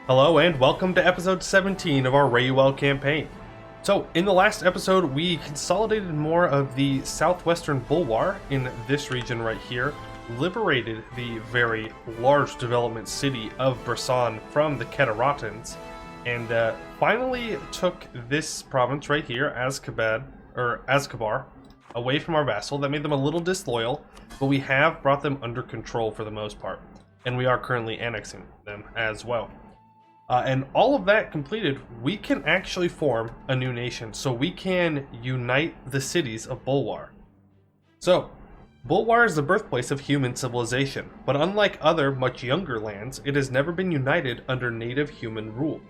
Hello and welcome to episode 17 of our Rayuel campaign. So, in the last episode, we consolidated more of the southwestern Bulwar in this region right here, liberated the very large development city of Bersan from the Keteratans, and finally took this province right here, Azkabar, away from our vassal. That made them a little disloyal, but we have brought them under control for the most part, and we are currently annexing them as well. And all of that completed, we can actually form a new nation. So we can unite the cities of Bulwar. So, Bulwar is the birthplace of human civilization, but unlike other, much younger lands, it has never been united under native human rule.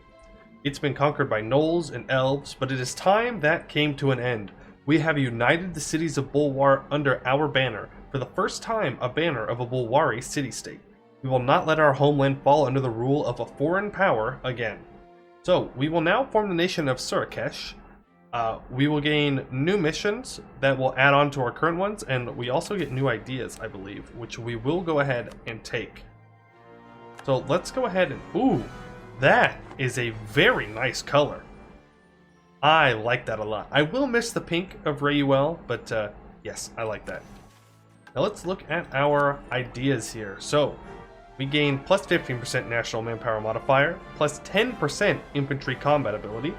It's been conquered by gnolls and elves, but it is time that came to an end. We have united the cities of Bulwar under our banner, for the first time a banner of a Bulwari city-state. We will not let our homeland fall under the rule of a foreign power again. So, we will now form the nation of Surakesh. We will gain new missions that will add on to our current ones, and we also get new ideas, I believe, which we will go ahead and take. So, let's go ahead and... Ooh, that is a very nice color. I like that a lot. I will miss the pink of Rayuel, but yes, I like that. Now, let's look at our ideas here. So, we gain plus 15% national manpower modifier, plus 10% infantry combat ability,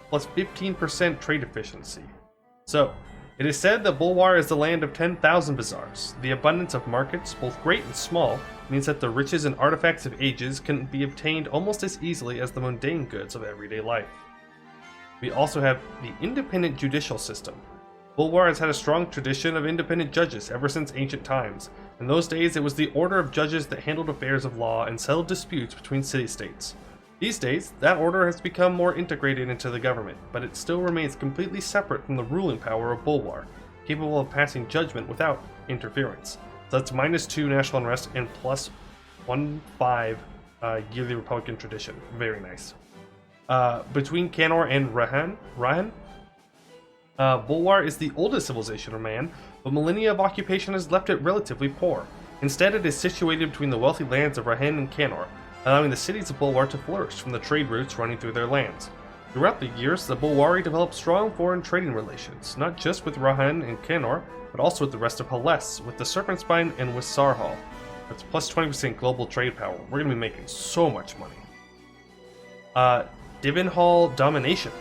plus 15% trade efficiency. So, it is said that Bulwar is the land of 10,000 bazaars. The abundance of markets, both great and small, means that the riches and artifacts of ages can be obtained almost as easily as the mundane goods of everyday life. We also have the independent judicial system. Bulwar has had a strong tradition of independent judges ever since ancient times. In those days, it was the order of judges that handled affairs of law and settled disputes between city-states. These days, that order has become more integrated into the government, but it still remains completely separate from the ruling power of Bulwar, capable of passing judgment without interference. So that's -2 national unrest and plus 1.5 yearly Republican tradition. Very nice. Between Canor and Rahan, Bulwar is the oldest civilization of man, but millennia of occupation has left it relatively poor. Instead, it is situated between the wealthy lands of Rahan and Canor, allowing the cities of Bulwar to flourish from the trade routes running through their lands. Throughout the years, the Bulwari developed strong foreign trading relations, not just with Rahan and Canor, but also with the rest of Hellas, with the Serpent Spine and with Sarhal. That's plus 20% global trade power. We're going to be making so much money. Divinhall domination.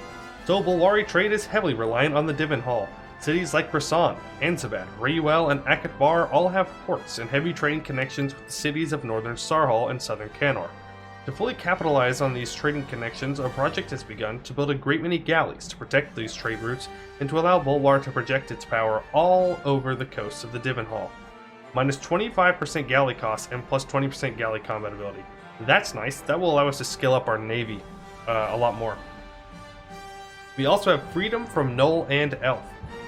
So Bulwari trade is heavily reliant on the Divinhall. Cities like Bersan, Anzabat, Rayuel, and Akatbar all have ports and heavy train connections with the cities of northern Sarhal and southern Canor. To fully capitalize on these trading connections, a project has begun to build a great many galleys to protect these trade routes and to allow Bulwar to project its power all over the coasts of the Divinhall. Minus 25% galley cost and plus 20% galley combat ability. That's nice. That will allow us to scale up our navy a lot more. We also have freedom from Gnoll and Elf.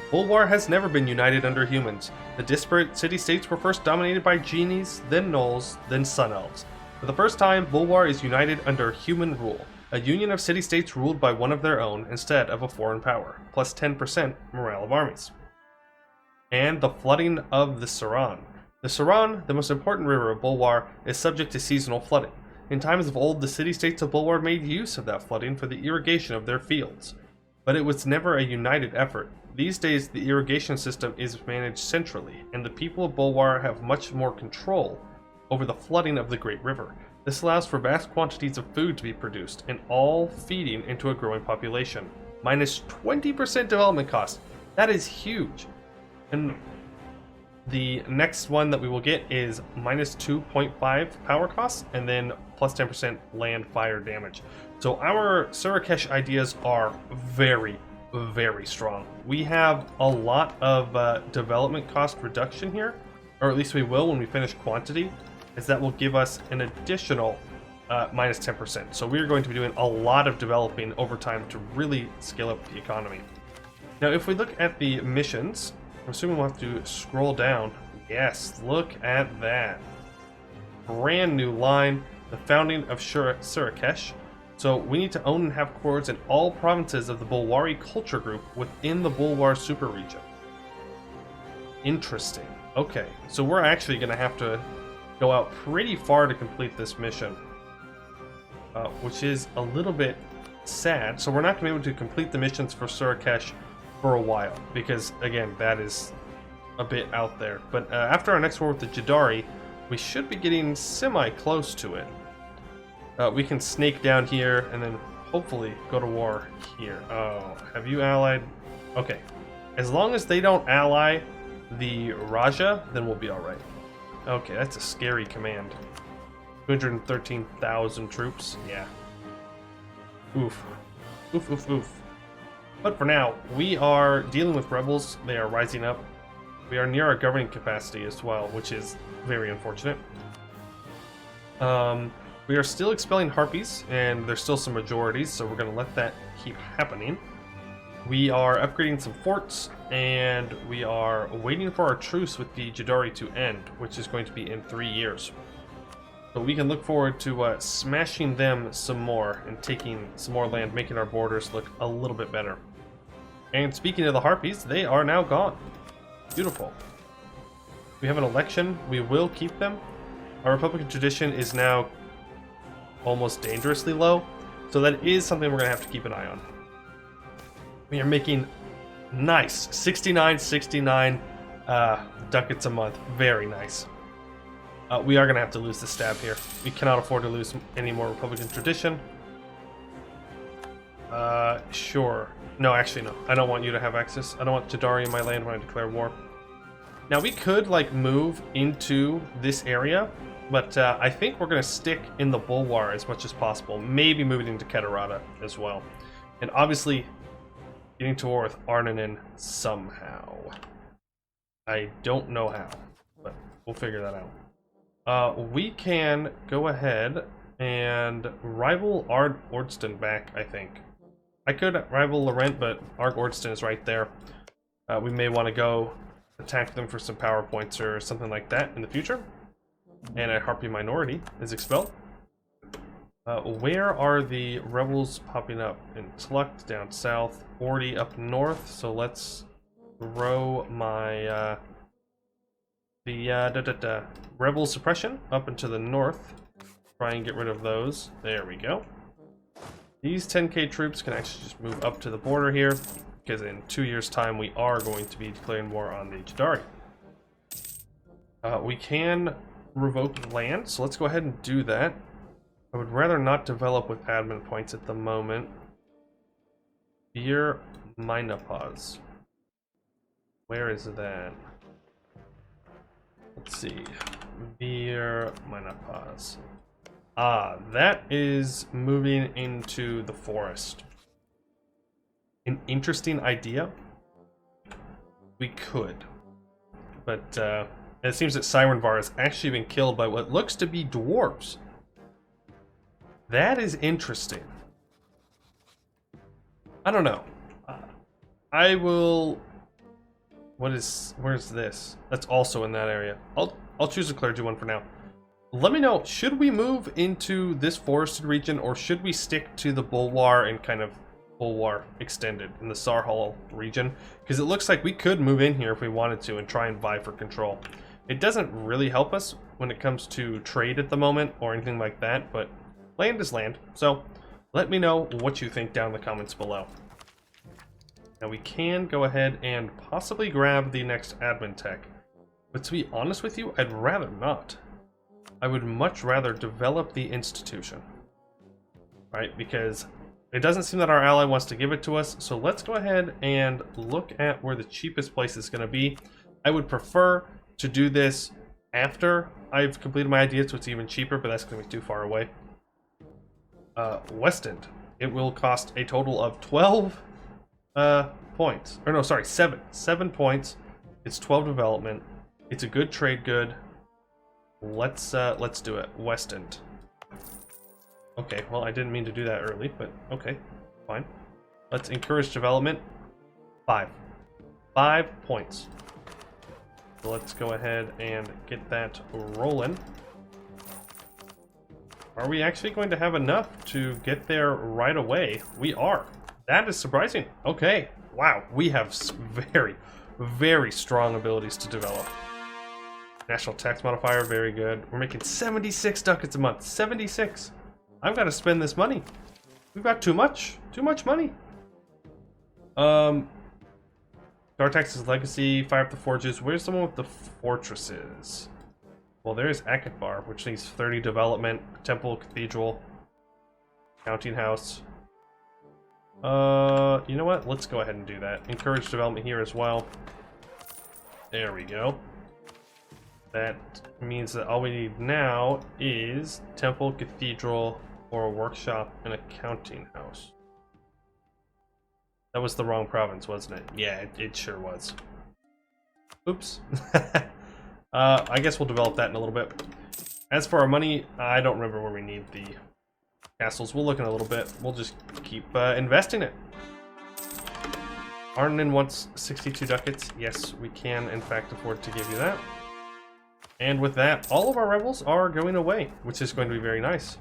Bulwar has never been united under humans. The disparate city-states were first dominated by genies, then gnolls, then sun elves. For the first time, Bulwar is united under human rule, a union of city-states ruled by one of their own instead of a foreign power, plus 10% morale of armies. And the flooding of the Suran. The Suran, the most important river of Bulwar, is subject to seasonal flooding. In times of old, the city-states of Bulwar made use of that flooding for the irrigation of their fields. But it was never a united effort. These days, the irrigation system is managed centrally, and the people of Bulwar have much more control over the flooding of the Great River. This allows for vast quantities of food to be produced, and all feeding into a growing population. Minus 20% development cost. That is huge. And the next one that we will get is minus 2.5 power cost, and then plus 10% land fire damage. So our Surakesh ideas are very, very strong. We have a lot of development cost reduction here, or at least we will when we finish quantity, as that will give us an additional minus 10%. So we're going to be doing a lot of developing over time to really scale up the economy. Now if we look at the missions, I'm assuming we'll have to scroll down. Yes, look at that. Brand new line, the founding of Surakesh. So we need to own and have cores in all provinces of the Bulwari culture group within the Bulwar super region. Interesting. Okay, so we're actually going to have to go out pretty far to complete this mission. which is a little bit sad. So we're not going to be able to complete the missions for Surakesh for a while, because again, that is a bit out there. But after our next war with the Jadari, we should be getting semi-close to it. We can snake down here and then hopefully go to war here. Oh, have you allied? Okay. As long as they don't ally the Raja, then we'll be alright. Okay, that's a scary command. 213,000 troops. Yeah. Oof. Oof, oof, oof. But for now, we are dealing with rebels. They are rising up. We are near our governing capacity as well, which is very unfortunate. We are still expelling harpies, and there's still some majorities, so we're going to let that keep happening. We are upgrading some forts, and we are waiting for our truce with the Jadari to end, which is going to be in 3 years. So we can look forward to smashing them some more and taking some more land, making our borders look a little bit better. And speaking of the harpies, they are now gone. Beautiful. We have an election. We will keep them. Our Republican tradition is now almost dangerously low, so that is something we're going to have to keep an eye on. We are making nice 69 ducats a month. Very nice. We are going to have to lose the stab here. We cannot afford to lose any more Republican tradition. Sure. No, actually, no. I don't want you to have access. I don't want Jadari in my land when I declare war. Now, we could, like, move into this area, but I think we're going to stick in the Bulwar as much as possible. Maybe moving into Kedarata as well. And obviously, getting to war with Arcane somehow. I don't know how, but we'll figure that out. We can go ahead and rival Arg Ordston back, I think. I could rival Laurent, but Arg Ordston is right there. We may want to go attack them for some power points or something like that in the future. And a Harpy minority is expelled. Where are the rebels popping up? In Tluk down south, 40 up north. So let's throw my rebel suppression up into the north. Try and get rid of those. There we go. These 10k troops can actually just move up to the border here, because in 2 years' time we are going to be declaring war on the Jadari. We can revoke land, so let's go ahead and do that. I would rather not develop with admin points at the moment. Beer Minopause. Where is that? Let's see. Beer Minopause. Ah, that is moving into the forest. An interesting idea. We could. But it seems that Sirenvar has actually been killed by what looks to be dwarves. That is interesting. I don't know. I will... where's this? That's also in that area. I'll choose a clergy one for now. Let me know, should we move into this forested region, or should we stick to the Bulwar and kind of Bulwar extended in the Sarhal region? Because it looks like we could move in here if we wanted to and try and vie for control. It doesn't really help us when it comes to trade at the moment or anything like that, but land is land. So let me know what you think down in the comments below. Now we can go ahead and possibly grab the next admin tech, but to be honest with you, I'd rather not. I would much rather develop the institution, right? Because it doesn't seem that our ally wants to give it to us, so let's go ahead and look at where the cheapest place is going to be. I would prefer to do this after I've completed my idea, so it's even cheaper, but that's going to be too far away. West End. It will cost a total of 12 points. Or no, sorry, 7. 7 points. It's 12 development. It's a good trade good. Let's do it. West End. Okay, well, I didn't mean to do that early, but okay, fine. Let's encourage development. 5. 5 points. So let's go ahead and get that rolling. Are we actually going to have enough to get there right away? We are. That is surprising. Okay, wow, we have very, very strong abilities to develop. National tax modifier, very good. We're making 76 ducats a month. 76. I've got to spend this money. We've got too much money. Dartax's legacy, fire up the forges. Where's someone with the fortresses? Well, there's Anbennar, which needs 30 development, temple, cathedral, counting house. You know what? Let's go ahead and do that. Encourage development here as well. There we go. That means that all we need now is temple, cathedral, or a workshop and a counting house. That was the wrong province, wasn't it? Yeah, it sure was. Oops. I guess we'll develop that in a little bit. As for our money, I don't remember where we need the castles. We'll look in a little bit. We'll just keep investing it. Arnon wants 62 ducats. Yes, we can in fact afford to give you that. And with that, all of our rebels are going away, which is going to be very nice.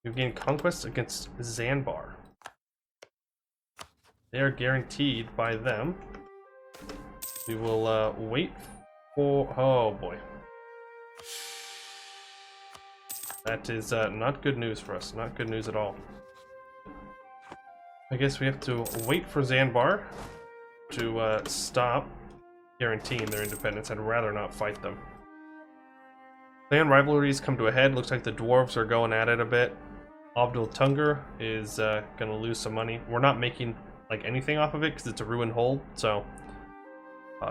We've gained conquests against Zanbar. They are guaranteed by them. We will wait for... Oh boy. That is not good news for us. Not good news at all. I guess we have to wait for Zanbar to stop guaranteeing their independence. I'd rather not fight them. Clan rivalries come to a head. Looks like the dwarves are going at it a bit. Abdul Tungur is going to lose some money. We're not making like anything off of it because it's a ruined hold, so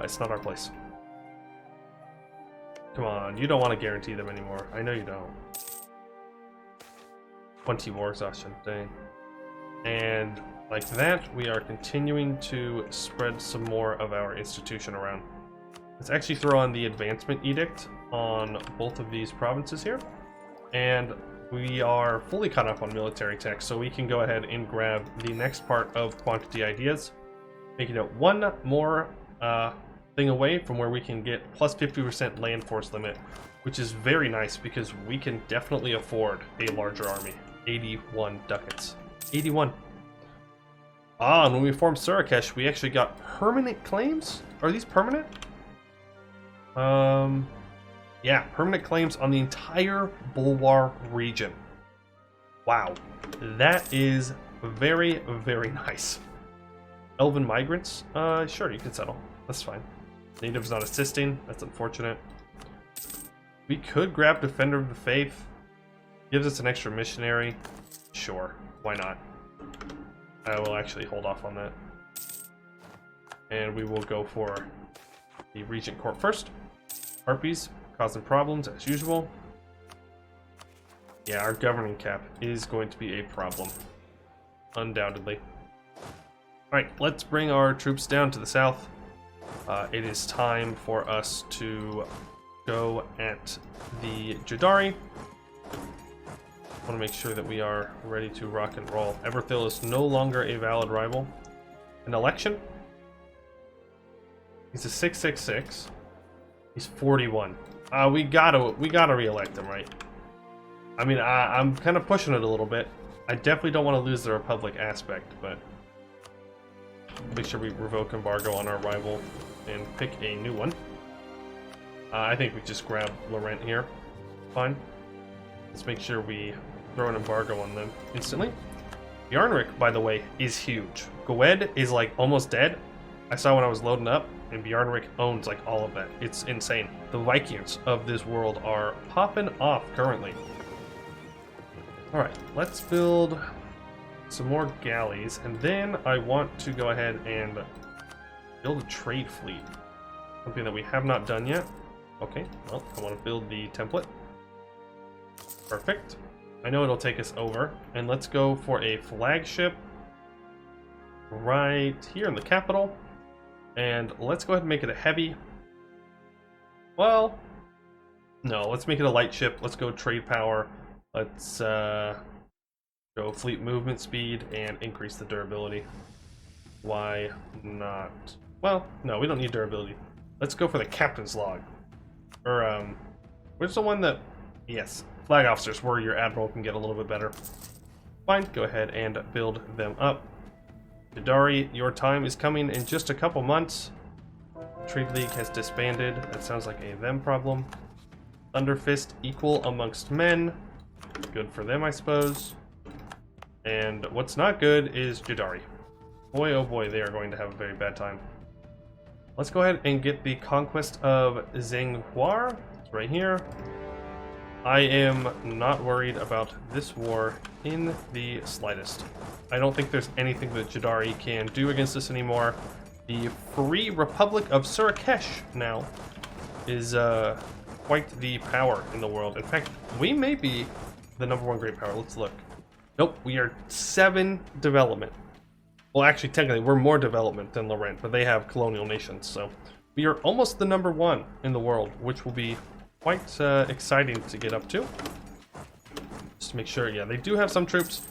it's not our place. Come on, you don't want to guarantee them anymore. I know you don't. 20 war exhaustion, dang. And like that, we are continuing to spread some more of our institution around. Let's actually throw on the advancement edict on both of these provinces here. And we are fully caught up on military tech, so we can go ahead and grab the next part of quantity ideas, making it one more thing away from where we can get plus 50% land force limit, which is very nice because we can definitely afford a larger army. 81 ducats. 81. Ah, and when we formed Surakesh, we actually got permanent claims? Are these permanent? Yeah, permanent claims on the entire Bulwar region. Wow. That is very, very nice. Elven migrants? Sure, you can settle. That's fine. Natives not assisting. That's unfortunate. We could grab Defender of the Faith. Gives us an extra missionary. Sure, why not? I will actually hold off on that. And we will go for the Regent Court first. Harpies, causing problems as usual. Yeah, our governing cap is going to be a problem. Undoubtedly. Alright, let's bring our troops down to the south. It is time for us to go at the Jadari. I want to make sure that we are ready to rock and roll. Everthil is no longer a valid rival. An election? He's a 666. He's 41. We gotta re-elect him, right? I mean, I'm kind of pushing it a little bit. I definitely don't want to lose the Republic aspect, but make sure we revoke embargo on our rival and pick a new one. I think we just grab Laurent here. Fine. Let's make sure we throw an embargo on them instantly. Bjarnrik, by the way, is huge. Goed is like almost dead. I saw when I was loading up, and Bjarnrik owns like all of that. It's insane. The Vikings of this world are popping off currently. Alright, let's build some more galleys, and then I want to go ahead and build a trade fleet. Something that we have not done yet. Okay, well, I want to build the template. Perfect. I know it'll take us over, and let's go for a flagship right here in the capital. And let's go ahead and make it a heavy. Well, no, let's make it a light ship. Let's go trade power. Let's go fleet movement speed and increase the durability. Why not? Well, no, we don't need durability. Let's go for the captain's log. Or, where's the one that... Yes, flag officers, where your admiral can get a little bit better. Fine, go ahead and build them up. Jadari, your time is coming in just a couple months. Trade League has disbanded. That sounds like a them problem. Thunderfist, equal amongst men. Good for them, I suppose. And what's not good is Jadari. Boy, oh boy, they are going to have a very bad time. Let's go ahead and get the conquest of Zhenghua. It's right here. I am not worried about this war in the slightest. I don't think there's anything that Jadari can do against us anymore. The Free Republic of Surakesh now is quite the power in the world. In fact, we may be the #1 great power. Let's look. Nope, we are 7 development. Well, actually, technically, we're more development than Laurent, but they have colonial nations, so we are almost the #1 in the world, which will be quite exciting to get up to. Just to make sure, yeah, they do have some troops,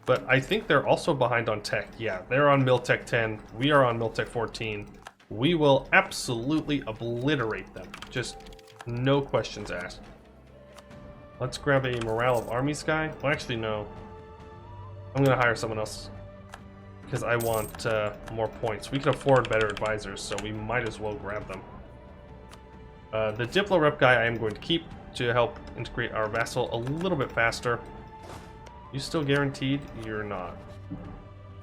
but I think they're also behind on tech. Yeah, they're on Miltech 10, we are on Miltech 14. We will absolutely obliterate them, just no questions asked. Let's grab a morale of armies guy. Well, actually, no. I'm gonna hire someone else because I want more points. We can afford better advisors, so we might as well grab them. The Diplo rep guy I am going to keep to help integrate our vassal a little bit faster. You still guaranteed? You're not.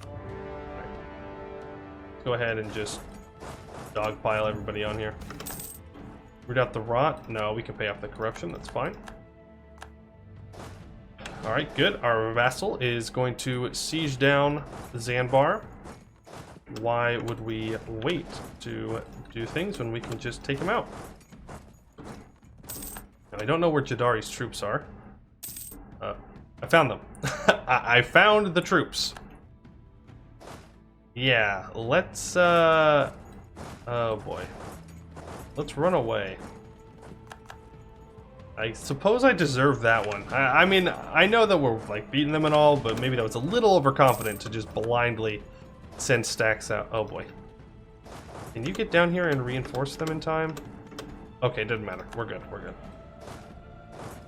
Right. Let's go ahead and just dogpile everybody on here. Root out the rot. No, we can pay off the corruption. That's fine. Alright, good. Our vassal is going to siege down Zanbar. Why would we wait to do things when we can just take him out? Now, I don't know where Jadari's troops are. I found them. I found the troops. Yeah, let's, oh boy. Let's run away. I suppose I deserve that one. I mean, I know that we're, like, beating them and all, but maybe that was a little overconfident to just blindly send stacks out. Oh boy. Can you get down here and reinforce them in time? Okay, doesn't matter. We're good, we're good.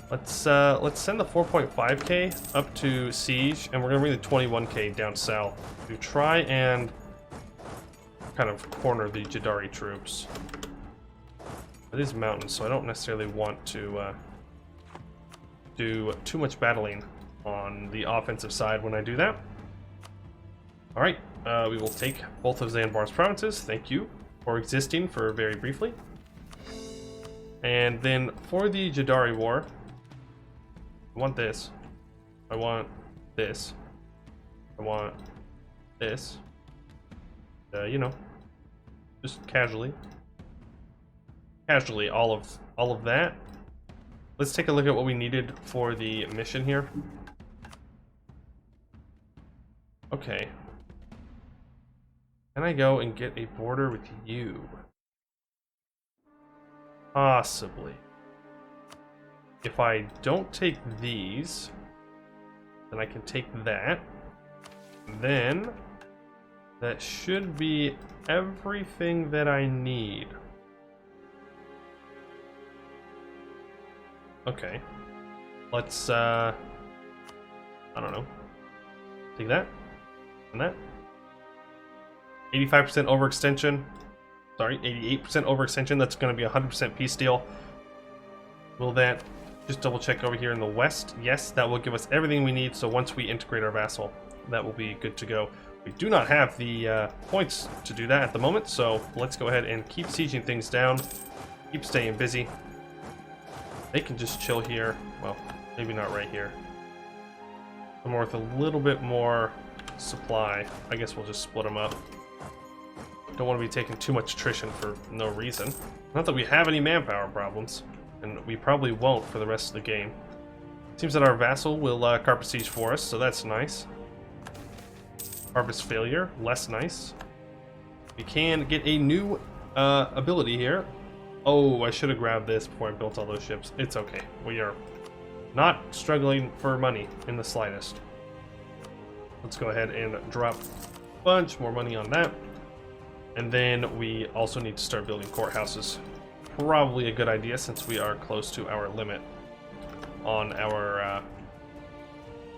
Let's send the 4.5k up to siege, and we're gonna bring the 21k down south to try and kind of corner the Jadari troops. It is mountains, so I don't necessarily want to do too much battling on the offensive side when I do that. Alright, we will take both of Zanbar's provinces. Thank you for existing for very briefly. And then for the Jadari war, I want this. I want this. I want this. You know, just casually. Casually, all of that. Let's take a look at what we needed for the mission here. Okay. Can I go and get a border with you? Possibly. If I don't take these, then I can take that. Then that should be everything that I need. Okay. Let's I don't know. Take that and that. 85% overextension. Sorry, 88% overextension. That's going to be a 100% peace deal. Will that just double check over here in the west? Yes, that will give us everything we need. So once we integrate our vassal, that will be good to go. We do not have the points to do that at the moment, so let's go ahead and keep sieging things down. Keep staying busy. They can just chill here. Well, maybe not right here. Somewhere with a little bit more supply. I guess we'll just split them up. Don't want to be taking too much attrition for no reason. Not that we have any manpower problems, and we probably won't for the rest of the game. Seems that our vassal will carpet siege for us, so that's nice. Harvest failure, less nice. We can get a new ability here. Oh, I should have grabbed this before I built all those ships. It's okay. We are not struggling for money in the slightest. Let's go ahead and drop a bunch more money on that. And then we also need to start building courthouses. Probably a good idea since we are close to our limit on our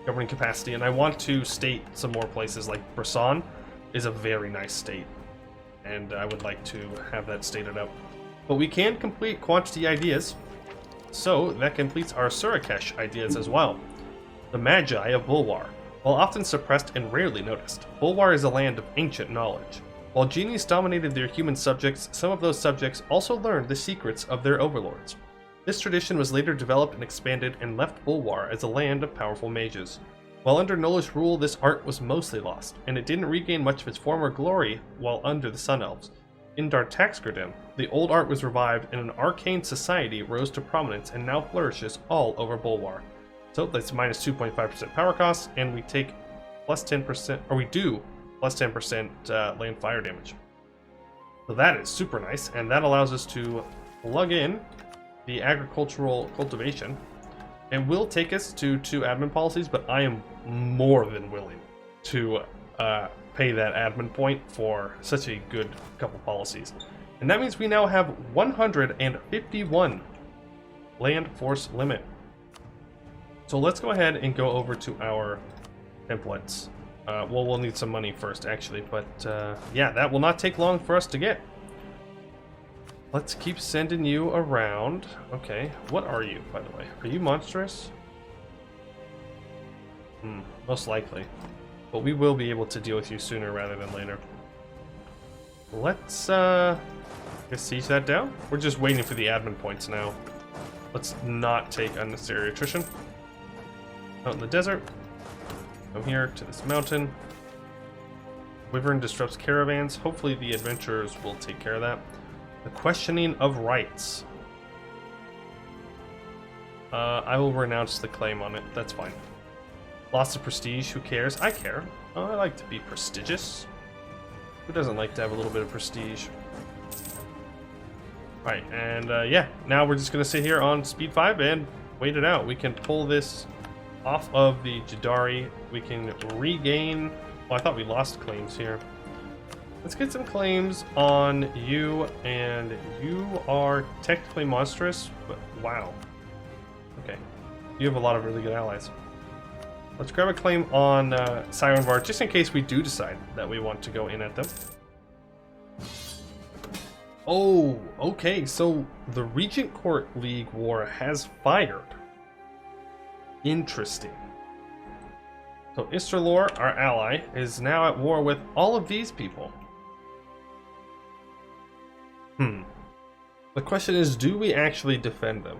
governing capacity. And I want to state some more places, like Brisson is a very nice state. And I would like to have that stated up. But we can complete quantity ideas. So that completes our Surakesh ideas as well. The Magi of Bulwar. While often suppressed and rarely noticed, Bulwar is a land of ancient knowledge. While genies dominated their human subjects, some of those subjects also learned the secrets of their overlords. This tradition was later developed and expanded and left Bulwar as a land of powerful mages. While under Nolish rule, this art was mostly lost, and it didn't regain much of its former glory while under the Sun Elves. In Dartaxgardem, the old art was revived and an arcane society rose to prominence and now flourishes all over Bulwar. So that's minus 2.5% power cost, and we take plus 10%, or we do plus 10% land fire damage. So that is super nice, and that allows us to plug in the agricultural cultivation, and will take us to 2 admin policies, but I am more than willing to pay that admin point for such a good couple policies. And that means we now have 151 land force limit. So let's go ahead and go over to our templates. Well, we'll need some money first, actually, but yeah, that will not take long for us to get. Let's keep sending you around. Okay, what are you, by the way? Are you monstrous? Most likely. But we will be able to deal with you sooner rather than later. Let's siege that down. We're just waiting for the admin points now. Let's not take unnecessary attrition. Out in the desert. Come here to this mountain. Wyvern disrupts caravans. Hopefully the adventurers will take care of that. The questioning of rights. I will renounce the claim on it. That's fine. Loss of prestige. Who cares? I care. I like to be prestigious. Who doesn't like to have a little bit of prestige? Right, and yeah, now we're just going to sit here on speed 5 and wait it out. We can pull this off of the Jadari. We can regain... Well, I thought we lost claims here. Let's get some claims on you, and you are technically monstrous, but wow. Okay, you have a lot of really good allies. Let's grab a claim on Sirenvar, just in case we do decide that we want to go in at them. Oh, okay, so the Regent Court League War has fired. Interesting. So Istralor, our ally, is now at war with all of these people. The question is, do we actually defend them?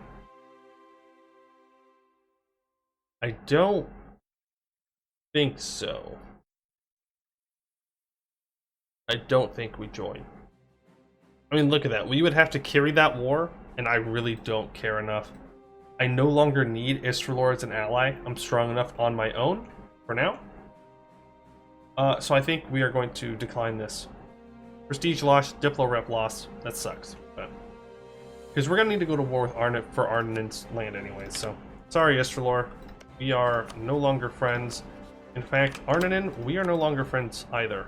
I don't think so. I don't think we join. I mean, look at that. We would have to carry that war, and I really don't care enough. I no longer need Istralor as an ally. I'm strong enough on my own for now. So I think we are going to decline this. Prestige loss, Diplo rep loss. That sucks. Because we're going to need to go to war with Arnott for Arnon's land anyways. So, sorry, Istralor. We are no longer friends. In fact, Arnonin, we are no longer friends either.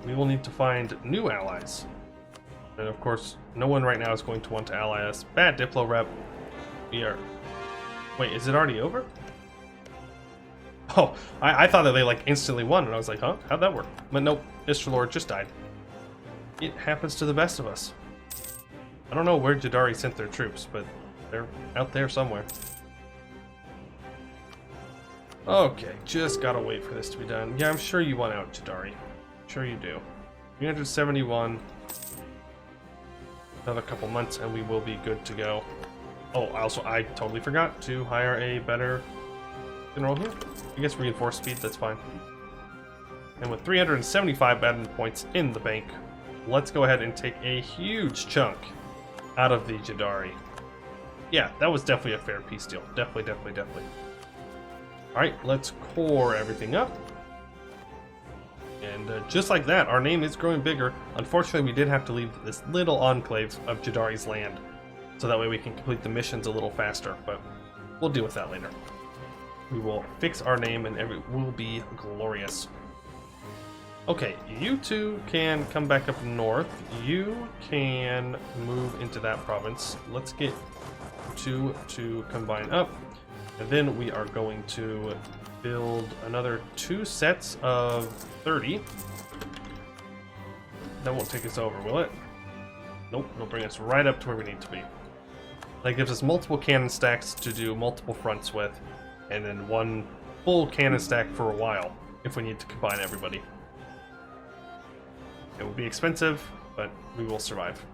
We will need to find new allies. And of course, no one right now is going to want to ally us. Bad Diplo rep. We are... Wait, is it already over? Oh, I thought that they like instantly won, and I was like, huh? How'd that work? But nope, Istralor just died. It happens to the best of us. I don't know where Jadari sent their troops, but they're out there somewhere. Okay, just gotta wait for this to be done. Yeah, I'm sure you want out, Jadari. Sure you do. 371. Another couple months and we will be good to go. Oh, also, I totally forgot to hire a better general here. I guess reinforced speed, that's fine. And with 375 admin points in the bank, let's go ahead and take a huge chunk out of the Jadari. Yeah, that was definitely a fair peace deal. Definitely. Alright, let's core everything up. And just like that, our name is growing bigger. Unfortunately, we did have to leave this little enclave of Jadari's land, so that way we can complete the missions a little faster, but we'll deal with that later. We will fix our name and it will be glorious. Okay, you two can come back up north. You can move into that province. Let's get two to combine up. And then we are going to build another 2 sets of 30. That won't take us over, will it? Nope, it'll bring us right up to where we need to be. That gives us multiple cannon stacks to do multiple fronts with, and then one full cannon stack for a while if we need to combine everybody. It will be expensive, but we will survive.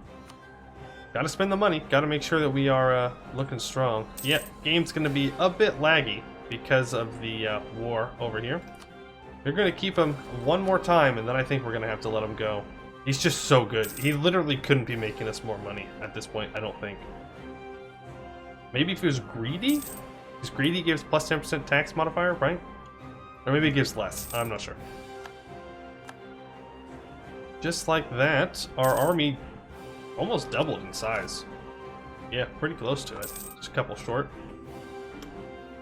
Gotta spend the money, gotta make sure that we are looking strong. Yep, game's gonna be a bit laggy because of the war over here. They're gonna keep him one more time, and then I think we're gonna have to let him go. He's just so good. He literally couldn't be making us more money at this point, I don't think. Maybe if he was greedy? Because greedy gives plus 10% tax modifier, right? Or maybe it gives less, I'm not sure. Just like that, our army almost doubled in size. Yeah, pretty close to it. Just a couple short.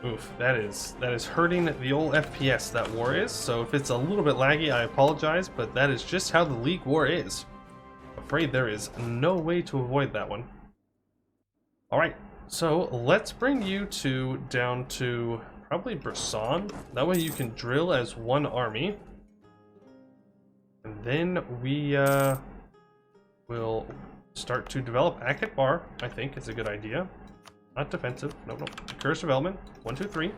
Oof, that is hurting the old FPS, that war is. So if it's a little bit laggy, I apologize, but that is just how the League war is. I'm afraid there is no way to avoid that one. Alright, so let's bring you two down to probably Brisson. That way you can drill as one army. And then we will start to develop Akatbar, I think is a good idea. Not defensive, no. Curse development, 1, 2, 3.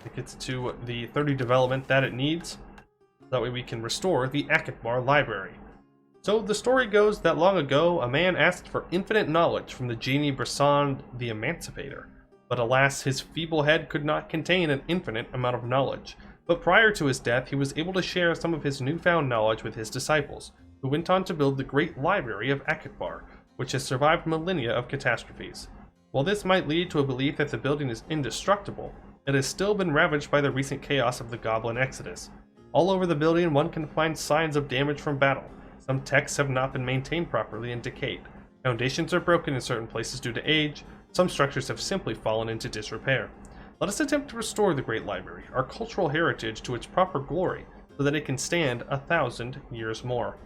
It gets to the 30 development that it needs. That way we can restore the Akatbar library. So the story goes that long ago, a man asked for infinite knowledge from the genie Brisson the Emancipator. But alas, his feeble head could not contain an infinite amount of knowledge. But prior to his death, he was able to share some of his newfound knowledge with his disciples, who went on to build the great library of Akatbar, which has survived millennia of catastrophes. While this might lead to a belief that the building is indestructible, it has still been ravaged by the recent chaos of the Goblin Exodus. All over the building, one can find signs of damage from battle. Some texts have not been maintained properly and decayed. Foundations are broken in certain places due to age. Some structures have simply fallen into disrepair. Let us attempt to restore the Great Library, our cultural heritage, to its proper glory, so that it can stand 1,000 years more.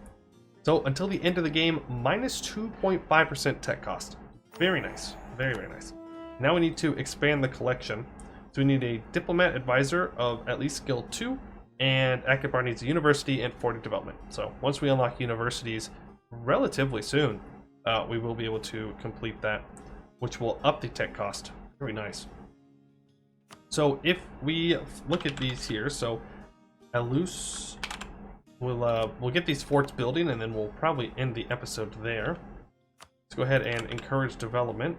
So, until the end of the game, minus 2.5% tech cost. Very nice. Very, very nice. Now we need to expand the collection. So we need a diplomat advisor of at least skill 2, and Akatbar needs a university and 40 development. So once we unlock universities relatively soon, we will be able to complete that, which will up the tech cost. Very nice. So if we look at these here, so Alus, we'll get these forts building, and then we'll probably end the episode there. Let's go ahead and encourage development.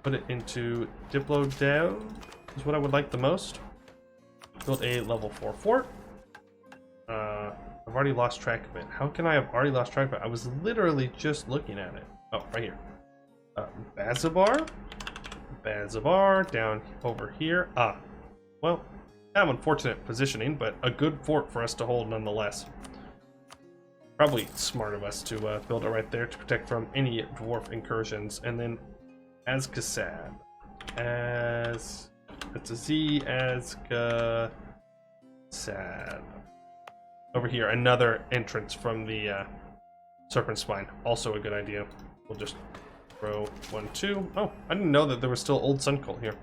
Put it into Diplo Dev is what I would like the most. Build a level 4 fort. I've already lost track of it. How can I have already lost track of it? I was literally just looking at it. Oh, right here. Bazabar. Bazabar down over here. Well, kind of unfortunate positioning, but a good fort for us to hold nonetheless. Probably smart of us to build it right there to protect from any dwarf incursions. And then Azkasad. That's a Z, Azkasad. Over here, another entrance from the Serpent Spine. Also a good idea. We'll just throw 1, 2. Oh, I didn't know that there was still Old Suncult here.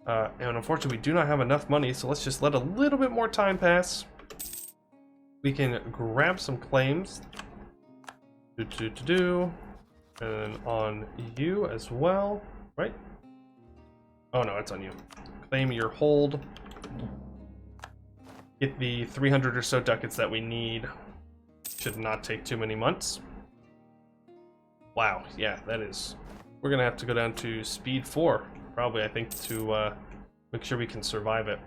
And unfortunately, we do not have enough money, so let's just let a little bit more time pass. We can grab some claims. And on you as well, right? Oh no, it's on you. Claim your hold. Get the 300 or so ducats that we need. Should not take too many months. Wow, yeah, that is... We're gonna have to go down to speed 4, probably, I think, to make sure we can survive it.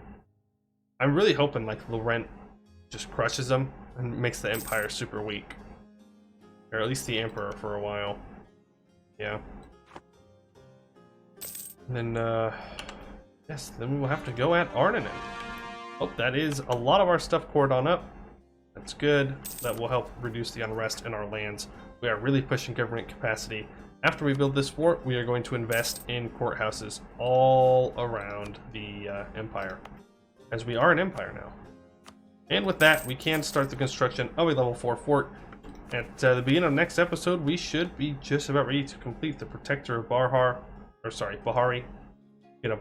I'm really hoping, like, Laurent just crushes them and makes the Empire super weak. Or at least the Emperor for a while. Yeah. And then, yes, then we will have to go at Ardennen. Oh, that is a lot of our stuff poured on up. That's good. That will help reduce the unrest in our lands. We are really pushing government capacity. After we build this fort, we are going to invest in courthouses all around the Empire, as we are an Empire now. And with that, we can start the construction of a level 4 fort. At the beginning of next episode, we should be just about ready to complete the Protector of Bahari. You know,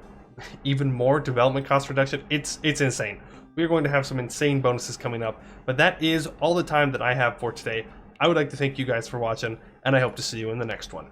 even more development cost reduction. It's insane. We are going to have some insane bonuses coming up, but that is all the time that I have for today. I would like to thank you guys for watching, and I hope to see you in the next one.